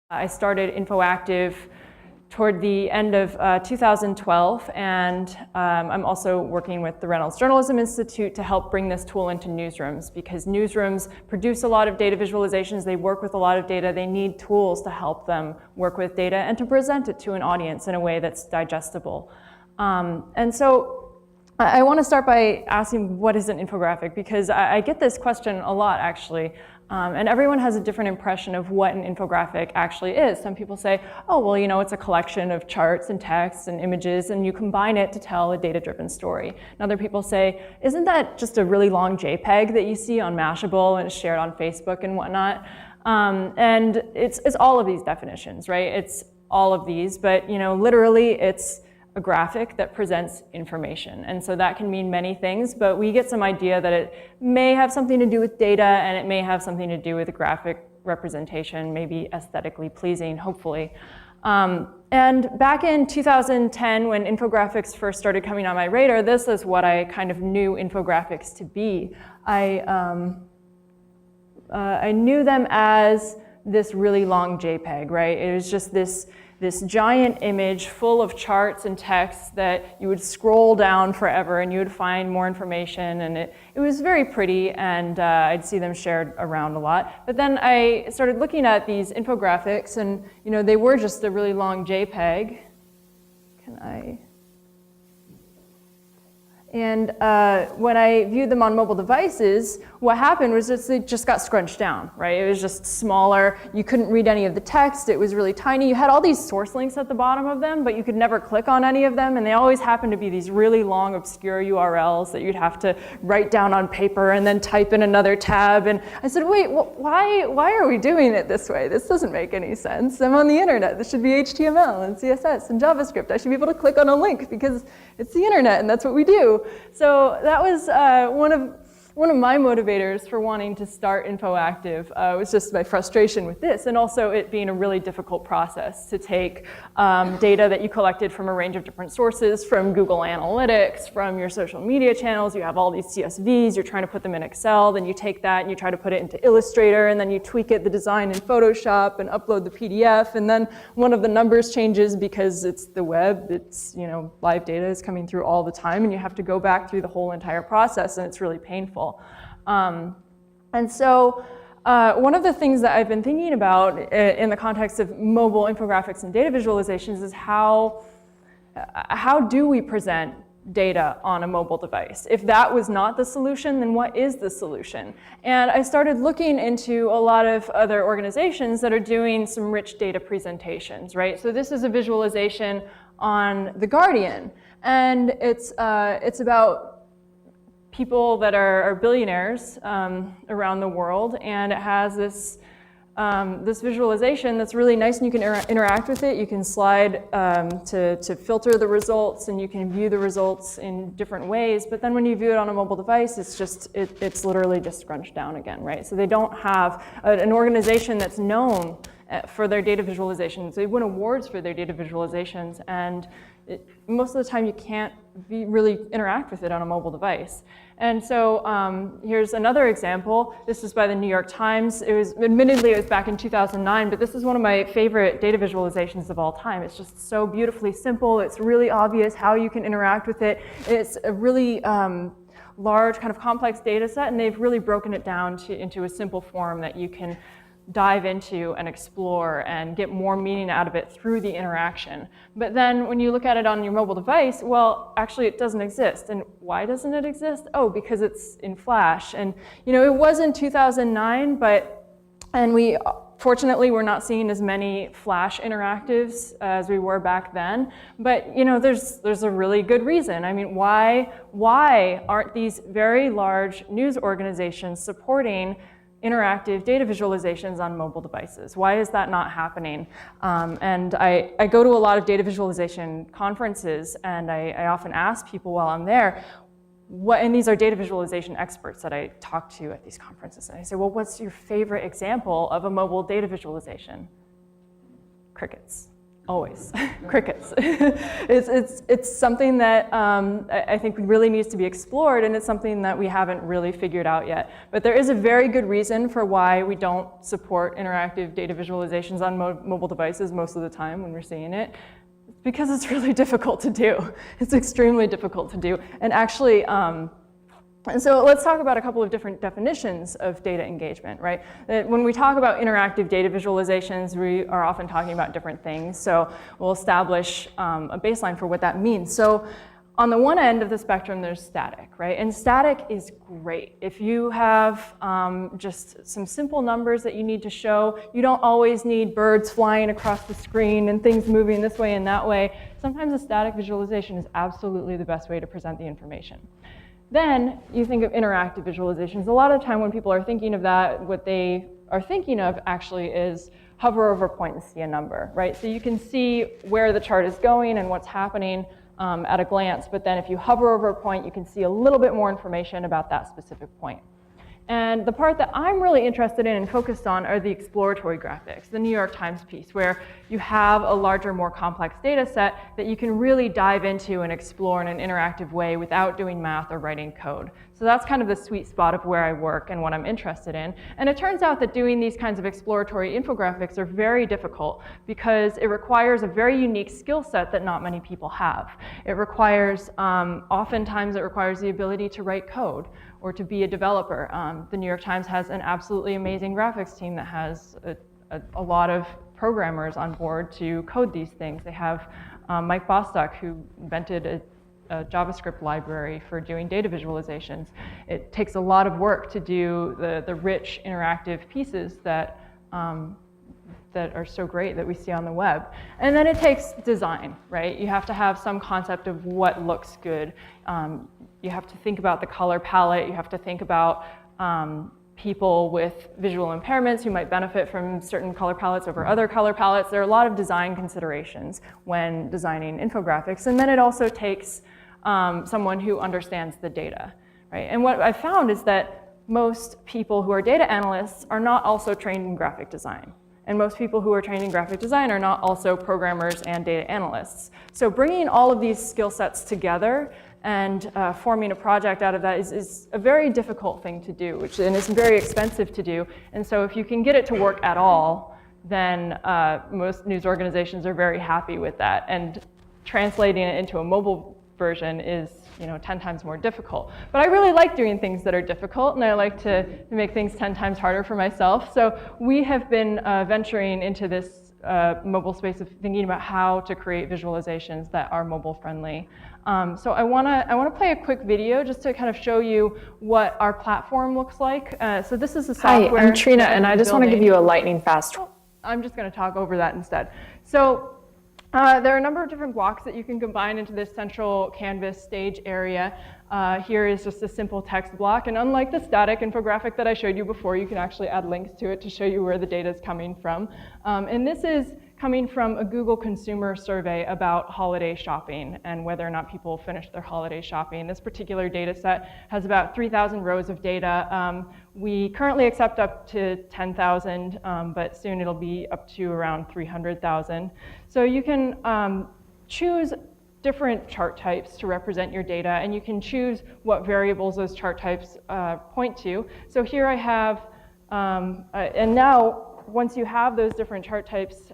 I started Infoactive toward the end of 2012, and I'm also working with the Reynolds Journalism Institute to help bring this tool into newsrooms, because newsrooms produce a lot of data visualizations, they work with a lot of data, they need tools to help them work with data and to present it to an audience in a way that's digestible. And so I want to start by asking, what is an infographic? Because I get this question a lot, actually. And everyone has a different impression of what an infographic actually is. Some people say, oh, well, you know, it's a collection of charts and texts and images, and you combine it to tell a data-driven story. And other people say, isn't that just a really long JPEG that you see on Mashable and is shared on Facebook and whatnot? And it's all of these definitions, right? It's all of these, but you know, literally, it's a graphic that presents information. And so that can mean many things, but we get some idea that it may have something to do with data, and it may have something to do with graphic representation, maybe aesthetically pleasing, hopefully. And back in 2010, when infographics first started coming on my radar, this is what I kind of knew infographics to be. I knew them as this really long JPEG, right? It was just this giant image full of charts and texts that you would scroll down forever and you would find more information, and it was very pretty, and I'd see them shared around a lot. But then I started looking at these infographics, and you know, they were just a really long JPEG. And when I viewed them on mobile devices, what happened was they just got scrunched down, right? It was just smaller. You couldn't read any of the text. It was really tiny. You had all these source links at the bottom of them, but you could never click on any of them. And they always happened to be these really long, obscure URLs that you'd have to write down on paper and then type in another tab. And I said, wait, why are we doing it this way? This doesn't make any sense. I'm on the internet. This should be HTML and CSS and JavaScript. I should be able to click on a link because it's the internet and that's what we do. So that was one of my motivators for wanting to start Infoactive. Was just my frustration with this, and also it being a really difficult process to take data that you collected from a range of different sources, from Google Analytics, from your social media channels. You have all these CSVs, you're trying to put them in Excel, then you take that and you try to put it into Illustrator, and then you tweak it, the design in Photoshop, and upload the PDF, and then one of the numbers changes because it's the web, it's, you know, live data is coming through all the time, and you have to go back through the whole entire process, and it's really painful. And so one of the things that I've been thinking about in the context of mobile infographics and data visualizations is how do we present data on a mobile device? If that was not the solution, then what is the solution? And I started looking into a lot of other organizations that are doing some rich data presentations, right? So this is a visualization on The Guardian, and it's about people that are billionaires around the world, and it has this visualization that's really nice, and you can interact with it. You can slide to filter the results, and you can view the results in different ways. But then when you view it on a mobile device, it's literally just scrunched down again, right? So they don't have an organization that's known for their data visualizations. They win awards for their data visualizations, and most of the time you can't really interact with it on a mobile device. And so here's another example. This is by the New York Times. Admittedly, it was back in 2009, but this is one of my favorite data visualizations of all time. It's just so beautifully simple. It's really obvious how you can interact with it. It's a really large, kind of complex data set, and they've really broken it down into a simple form that you can dive into and explore and get more meaning out of it through the interaction. But then when you look at it on your mobile device, well, actually it doesn't exist. And why doesn't it exist? Oh, because it's in Flash. And you know, it was in 2009, and fortunately, we're not seeing as many Flash interactives as we were back then. But you know, there's a really good reason. I mean, why aren't these very large news organizations supporting interactive data visualizations on mobile devices? Why is that not happening? And I go to a lot of data visualization conferences, and I often ask people while I'm there, and these are data visualization experts that I talk to at these conferences, and I say, well, what's your favorite example of a mobile data visualization? Crickets. Always. Crickets. It's something that I think really needs to be explored, and it's something that we haven't really figured out yet. But there is a very good reason for why we don't support interactive data visualizations on mobile devices most of the time when we're seeing it. It's because it's really difficult to do. It's extremely difficult to do. And actually, and so let's talk about a couple of different definitions of data engagement, right? When we talk about interactive data visualizations, we are often talking about different things. So we'll establish a baseline for what that means. So on the one end of the spectrum, there's static, right? And static is great. If you have just some simple numbers that you need to show, you don't always need birds flying across the screen and things moving this way and that way. Sometimes a static visualization is absolutely the best way to present the information. Then you think of interactive visualizations. A lot of the time when people are thinking of that, what they are thinking of actually is hover over a point and see a number, right? So you can see where the chart is going and what's happening at a glance, but then if you hover over a point, you can see a little bit more information about that specific point. And the part that I'm really interested in and focused on are the exploratory graphics, the New York Times piece, where you have a larger, more complex data set that you can really dive into and explore in an interactive way without doing math or writing code. So that's kind of the sweet spot of where I work and what I'm interested in. And it turns out that doing these kinds of exploratory infographics are very difficult because it requires a very unique skill set that not many people have. It requires, oftentimes it requires the ability to write code or to be a developer. The New York Times has an absolutely amazing graphics team that has a lot of programmers on board to code these things. They have Mike Bostock, who invented a JavaScript library for doing data visualizations. It takes a lot of work to do the rich interactive pieces that are so great that we see on the web. And then it takes design, right? You have to have some concept of what looks good. You have to think about the color palette. You have to think about people with visual impairments who might benefit from certain color palettes over other color palettes. There are a lot of design considerations when designing infographics. And then it also takes someone who understands the data, right? And what I've found is that most people who are data analysts are not also trained in graphic design. And most people who are trained in graphic design are not also programmers and data analysts. So bringing all of these skill sets together and forming a project out of that is a very difficult thing to do, and it's very expensive to do. And so if you can get it to work at all, then most news organizations are very happy with that. And translating it into a mobile version is 10 times more difficult. But I really like doing things that are difficult, and I like to make things 10 times harder for myself. So we have been venturing into this mobile space of thinking about how to create visualizations that are mobile friendly. So I want to play a quick video just to kind of show you what our platform looks like. So this is the software. Hi, I'm Trina, and I just want to give you a lightning fast. I'm just going to talk over that instead. So there are a number of different blocks that you can combine into this central canvas stage area. Here is just a simple text block, and unlike the static infographic that I showed you before, you can actually add links to it to show you where the data is coming from. And this is coming from a Google consumer survey about holiday shopping and whether or not people finish their holiday shopping. This particular data set has about 3,000 rows of data. We currently accept up to 10,000, but soon it'll be up to around 300,000. So you can choose different chart types to represent your data, and you can choose what variables those chart types point to. So here I have, and now once you have those different chart types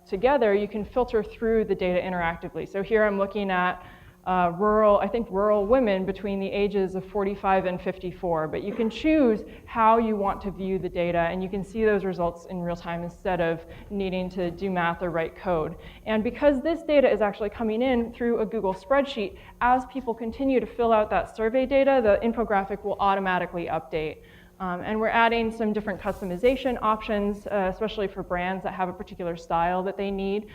together, you can filter through the data interactively. So here I'm looking at rural women between the ages of 45 and 54, but you can choose how you want to view the data, and you can see those results in real time instead of needing to do math or write code. And because this data is actually coming in through a Google spreadsheet, as people continue to fill out that survey data, the infographic will automatically update. And we're adding some different customization options, especially for brands that have a particular style that they need.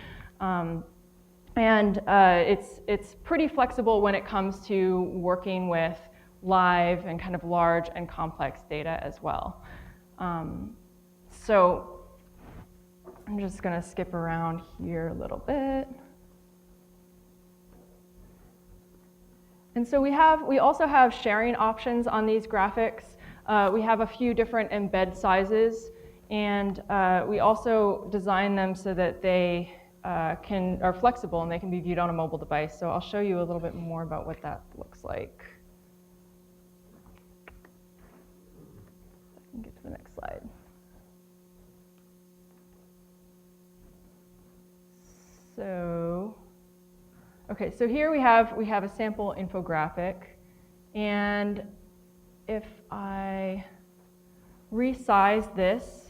It's pretty flexible when it comes to working with live and kind of large and complex data as well. So I'm just going to skip around here a little bit. And so we also have sharing options on these graphics. We have a few different embed sizes, and we also design them so that they are flexible and they can be viewed on a mobile device. So I'll show you a little bit more about what that looks like. I can get to the next slide. So, okay, so here we have a sample infographic, and if I resize this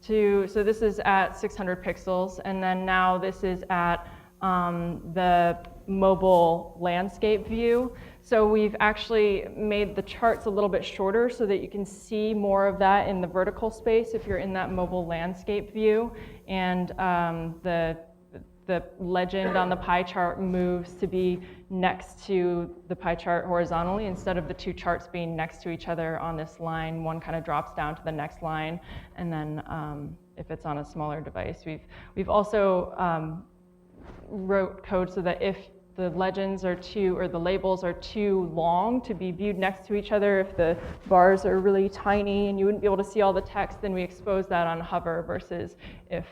so this is at 600 pixels, and then now this is at the mobile landscape view. So we've actually made the charts a little bit shorter so that you can see more of that in the vertical space if you're in that mobile landscape view, and the legend on the pie chart moves to be next to the pie chart horizontally instead of the two charts being next to each other on this line. One kind of drops down to the next line, and then if it's on a smaller device, we've also wrote code so that if the legends are or the labels are too long to be viewed next to each other, if the bars are really tiny and you wouldn't be able to see all the text, then we expose that on hover, versus if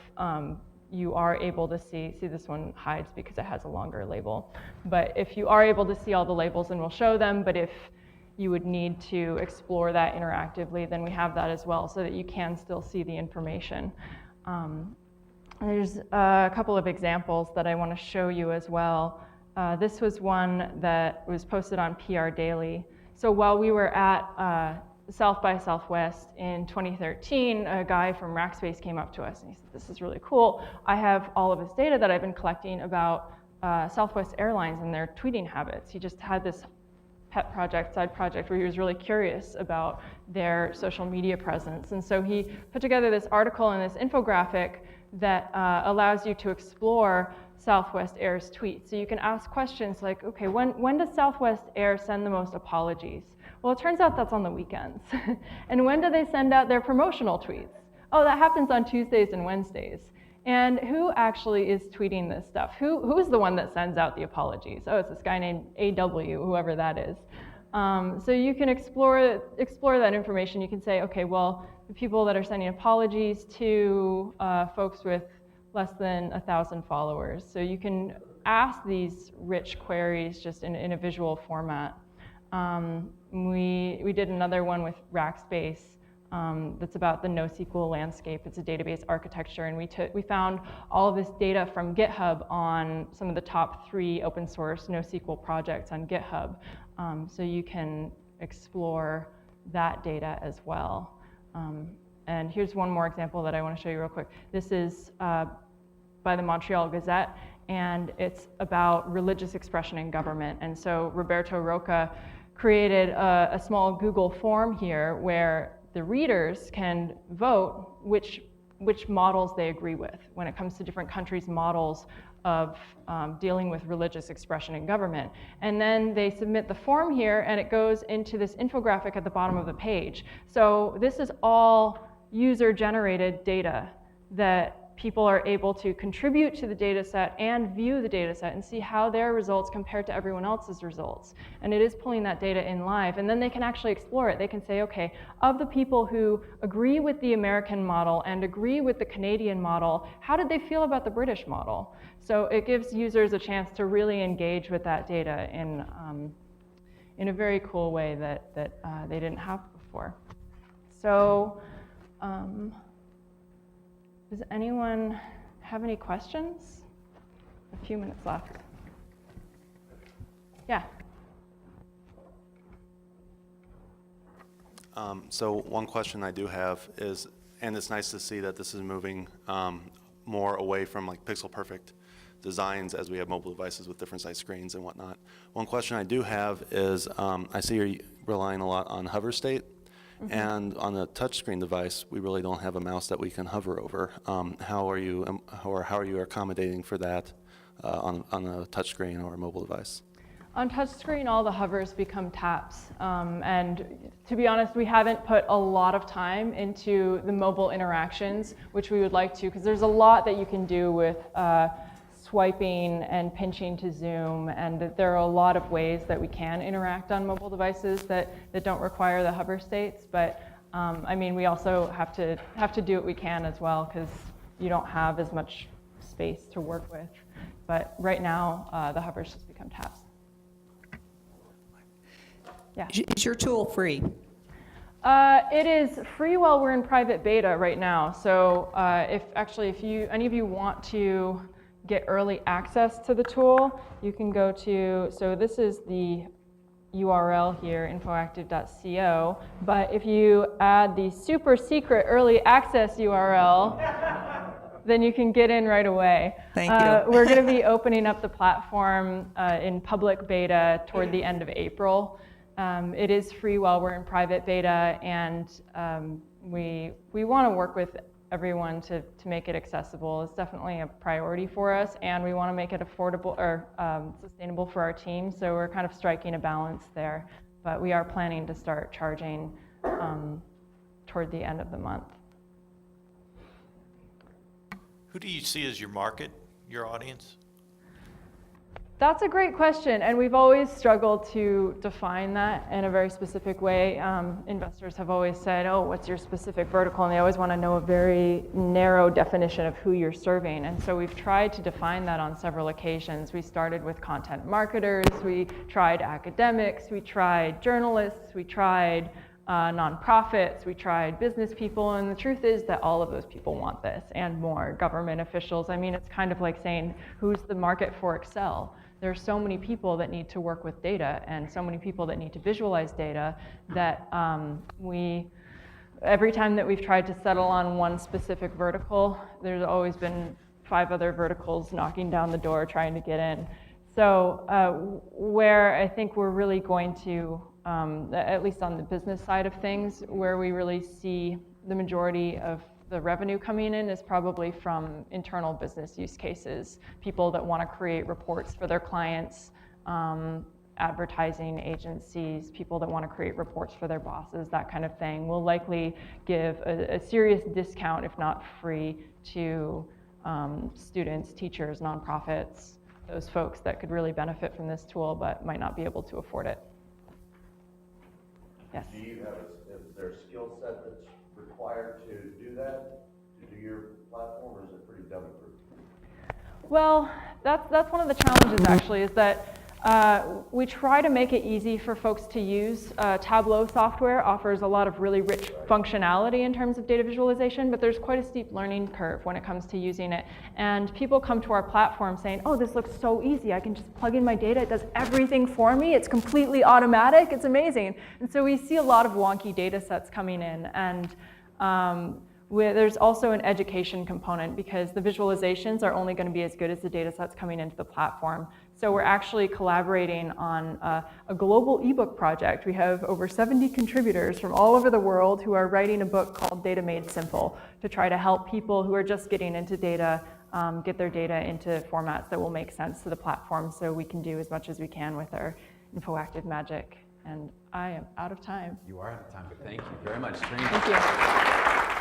you are able to see this one hides because it has a longer label. But if you are able to see all the labels, then we'll show them. But if you would need to explore that interactively, then we have that as well so that you can still see the information. There's a couple of examples that I want to show you as well. This was one that was posted on PR Daily. So while we were at South by Southwest in 2013, a guy from Rackspace came up to us and he said, "This is really cool. I have all of this data that I've been collecting about Southwest Airlines and their tweeting habits." He just had this pet project, side project, where he was really curious about their social media presence. And so he put together this article and this infographic that allows you to explore Southwest Air's tweets. So you can ask questions like, okay, when does Southwest Air send the most apologies? Well, it turns out that's on the weekends. And when do they send out their promotional tweets? Oh, that happens on Tuesdays and Wednesdays. And who actually is tweeting this stuff? Who is the one that sends out the apologies? Oh, it's this guy named AW, whoever that is. So you can explore that information. You can say, okay, well, the people that are sending apologies to folks with less than 1,000 followers. So you can ask these rich queries just in a visual format. We did another one with Rackspace that's about the NoSQL landscape. It's a database architecture, and we found all of this data from GitHub on some of the top 3 open source NoSQL projects on GitHub. So you can explore that data as well. And here's one more example that I want to show you real quick. This is by the Montreal Gazette, and it's about religious expression in government. And so Roberto Roca created a small Google form here where the readers can vote which models they agree with when it comes to different countries' models of dealing with religious expression in government. And then they submit the form here, and it goes into this infographic at the bottom of the page. So this is all user-generated data that people are able to contribute to the data set and view the data set and see how their results compare to everyone else's results. And it is pulling that data in live, and then they can actually explore it. They can say, okay, of the people who agree with the American model and agree with the Canadian model, how did they feel about the British model? So it gives users a chance to really engage with that data in a very cool way that they didn't have before. So does anyone have any questions? A few minutes left. Yeah. So one question I do have is, and it's nice to see that this is moving more away from like pixel perfect designs as we have mobile devices with different size screens and whatnot. One question I do have is, I see you're relying a lot on hover state. Mm-hmm. And on a touchscreen device, we really don't have a mouse that we can hover over. How are you accommodating for that on a touchscreen or a mobile device? On touchscreen, all the hovers become taps. And to be honest, we haven't put a lot of time into the mobile interactions, which we would like to, because there's a lot that you can do with swiping and pinching to zoom, and there are a lot of ways that we can interact on mobile devices that don't require the hover states. But I mean, we also have to do what we can as well, because you don't have as much space to work with. But right now, the hovers just become tabs. Yeah. Is your tool free? It is free while we're in private beta right now. So if any of you want to get early access to the tool, you can go to, so this is the URL here, infoactive.co, but if you add the super secret early access URL, then you can get in right away. Thank you. We're going to be opening up the platform in public beta toward the end of April. It is free while we're in private beta, and we want to work with everyone to make it accessible. It's definitely a priority for us, and we want to make it affordable or sustainable for our team, so we're kind of striking a balance there. But we are planning to start charging toward the end of the month. Who do you see as your market, your audience? That's a great question, and we've always struggled to define that in a very specific way. Investors have always said, oh, what's your specific vertical? And they always want to know a very narrow definition of who you're serving. And so we've tried to define that on several occasions. We started with content marketers, we tried academics, we tried journalists, we tried nonprofits, we tried business people, and the truth is that all of those people want this and more. Government officials, I mean, it's kind of like saying, who's the market for Excel? There are so many people that need to work with data and so many people that need to visualize data that every time that we've tried to settle on one specific vertical, there's always been 5 other verticals knocking down the door trying to get in. So where I think we're really going to, at least on the business side of things, where we really see the majority of the revenue coming in is probably from internal business use cases, people that want to create reports for their clients, advertising agencies, people that want to create reports for their bosses, that kind of thing. We'll likely give a serious discount, if not free, to students, teachers, nonprofits, those folks that could really benefit from this tool but might not be able to afford it. Yes? Do you have, is there a skill set that's required to do that, to do your platform, or is it pretty dummy-proof? Well, that's one of the challenges actually, is that we try to make it easy for folks to use. Tableau software offers a lot of really rich functionality in terms of data visualization, but there's quite a steep learning curve when it comes to using it. And people come to our platform saying, oh, this looks so easy. I can just plug in my data. It does everything for me. It's completely automatic. It's amazing. And so we see a lot of wonky data sets coming in. And there's also an education component because the visualizations are only going to be as good as the data sets coming into the platform. So we're actually collaborating on a global ebook project. We have over 70 contributors from all over the world who are writing a book called Data Made Simple to try to help people who are just getting into data get their data into formats that will make sense to the platform so we can do as much as we can with our Infoactive magic. And I am out of time. You are out of time, but thank you very much, Trina. Thank you.